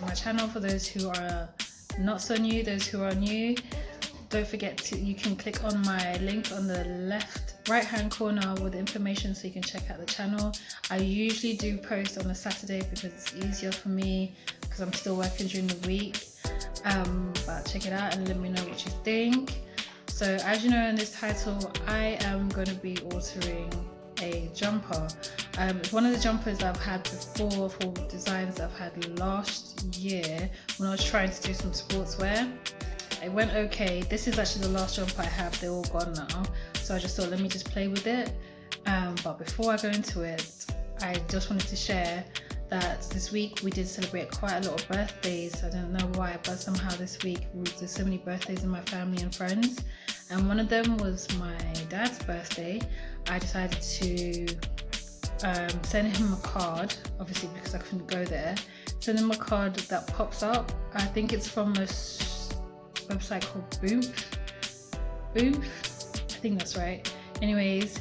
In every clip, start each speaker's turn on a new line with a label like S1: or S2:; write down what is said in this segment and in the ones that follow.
S1: my channel. For those who are not so new, those who are new, don't forget to, you can click on my link on the right hand corner with the information so you can check out the channel. I usually do post on a Saturday because it's easier for me because I'm still working during the week. But check it out and let me know what you think. So as you know in this title, I am going to be altering a jumper. It's one of the jumpers that I've had before, for designs that I've had last year when I was trying to do some sportswear. It went okay. This is actually the last jumper I have. They're all gone now. So I just thought, let me just play with it. But before I go into it, I just wanted to share that this week we did celebrate quite a lot of birthdays. I don't know why, but somehow this week there's so many birthdays in my family and friends. And one of them was my dad's birthday. I decided to send him a card, obviously because I couldn't go there. Send him a card that pops up. I think it's from a website called Boomph. I think that's right. Anyways,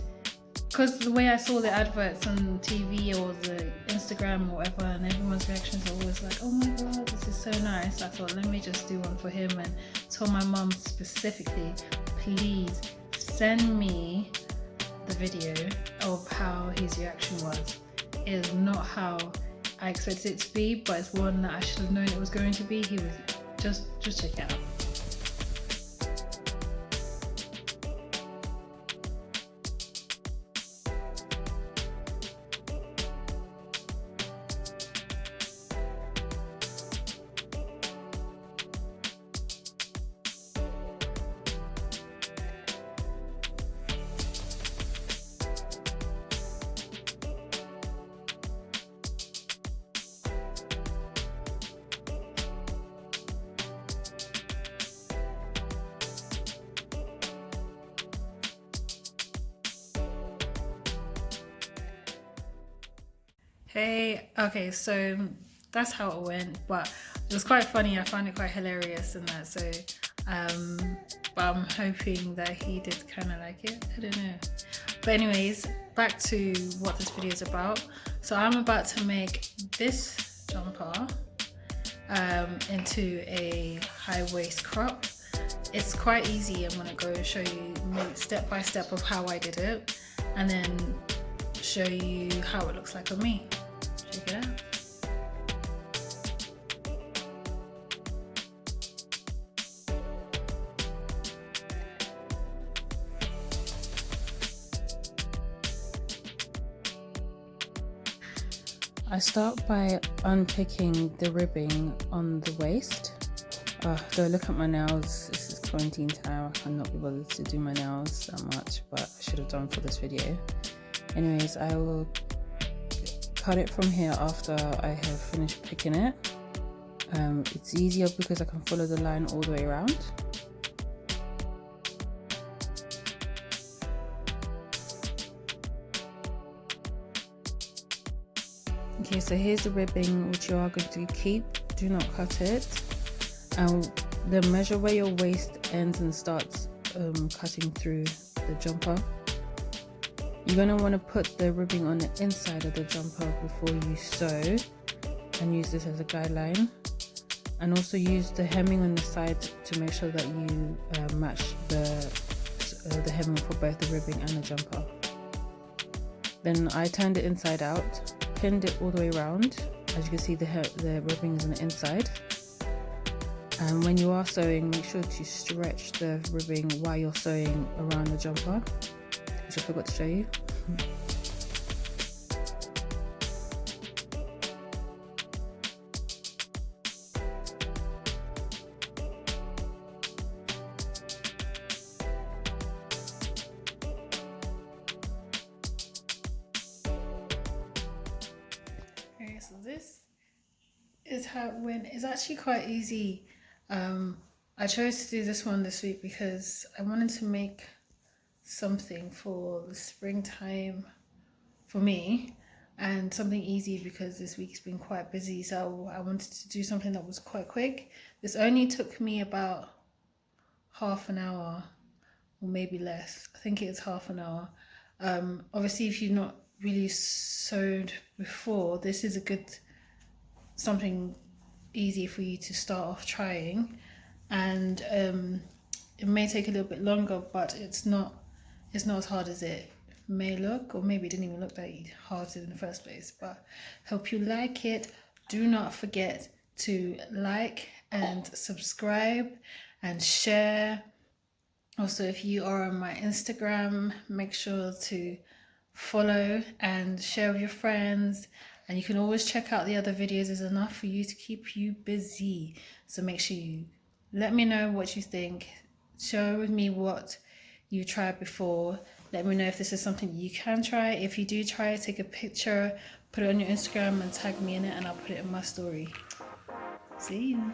S1: because the way I saw the adverts on TV or the Instagram or whatever, and everyone's reactions are always like, oh my god, this is so nice. I thought, let me just do one for him, and told my mum specifically, please send me the video of how his reaction was. It is not how I expected it to be, but it's one that I should have known it was going to be. He was just check it out. Hey, okay, so that's how it went, but it was quite funny. I found it quite hilarious and that, so but I'm hoping that he did kind of like it. I don't know. But anyways, back to what this video is about. So I'm about to make this jumper into a high waist crop. It's quite easy. I'm gonna go show you step by step of how I did it, and then show you how it looks like on me. Check it out. I start by unpicking the ribbing on the waist. Though look at my nails, this is quarantine time, I cannot be bothered to do my nails that much, but I should have done for this video. Anyways, I will cut it from here after I have finished picking it. It's easier because I can follow the line all the way around. Okay, so here's the ribbing which you are going to keep. Do not cut it. And then measure where your waist ends and starts cutting through the jumper. You're going to want to put the ribbing on the inside of the jumper before you sew, and use this as a guideline. And also use the hemming on the side to make sure that you match the hemming for both the ribbing and the jumper. Then I turned it inside out, pinned it all the way around. As you can see, the ribbing is on the inside. And when you are sewing, make sure to stretch the ribbing while you're sewing around the jumper, which I forgot to show you. Okay, so this is how it went. It's actually quite easy. I chose to do this one this week because I wanted to make something for the springtime for me, and something easy because this week's been quite busy, so I wanted to do something that was quite quick. This only took me about half an hour or maybe less. I think it's half an hour. Obviously if you've not really sewed before, this is a good something easy for you to start off trying, and it may take a little bit longer, but it's not as hard as it may look, or maybe it didn't even look that hard in the first place. But hope you like it. Do not forget to like and subscribe and share. Also, if you are on my Instagram, make sure to follow and share with your friends. And you can always check out the other videos. There's enough for you to keep you busy. So make sure you let me know what you think. Share with me what you tried before. Let me know if this is something you can try. If you do try it, take a picture, put it on your Instagram and tag me in it, and I'll put it in my story. See you.